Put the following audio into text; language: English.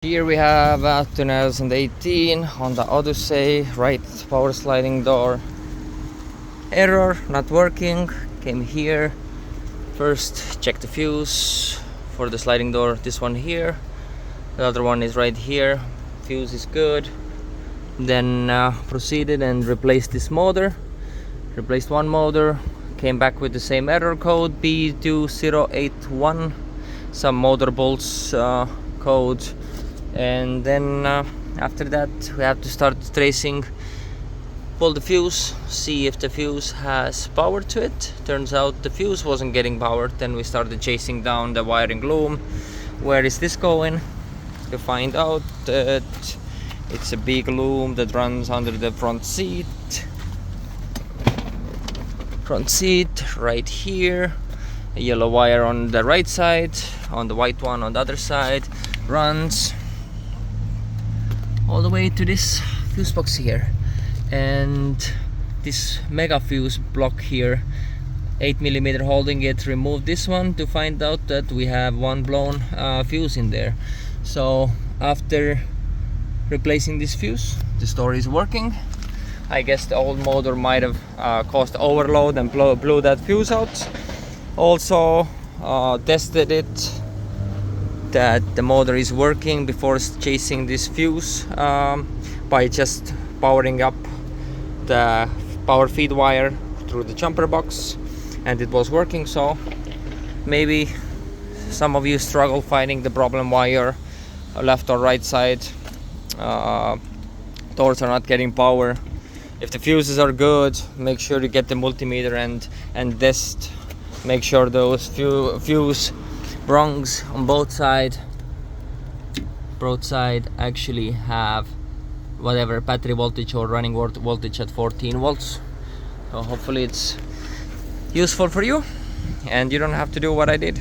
Here we have 2018 Honda Odyssey, right power sliding door. Error, not working. Came here. First check the fuse for the sliding door, this one here. The other one is right here. Fuse is good. Then proceeded and replaced this motor. Replaced one motor. Came back with the same error code B2081. Some motor bolts code. And then after that we have to start tracing, pull the fuse, see if the fuse has power to it. Turns out the fuse wasn't getting powered. Then we started chasing down the wiring loom. Where is this going? To find out that it's a big loom that runs under the front seat right here. A yellow wire on the right side, on the white one on the other side, runs all the way to this fuse box here, and this mega fuse block here, 8mm holding it. Remove this one to find out that we have one blown fuse in there. So after replacing this fuse, the story is working. I guess the old motor might have caused overload and blew that fuse out. Also tested it that the motor is working before chasing this fuse by just powering up the power feed wire through the jumper box, and it was working. So maybe some of you struggle finding the problem why your left or right side doors are not getting power. If the fuses are good, make sure you get the multimeter and test. Make sure those fuse prongs on both sides actually have whatever battery voltage or running voltage at 14 volts. So hopefully it's useful for you and you don't have to do what I did.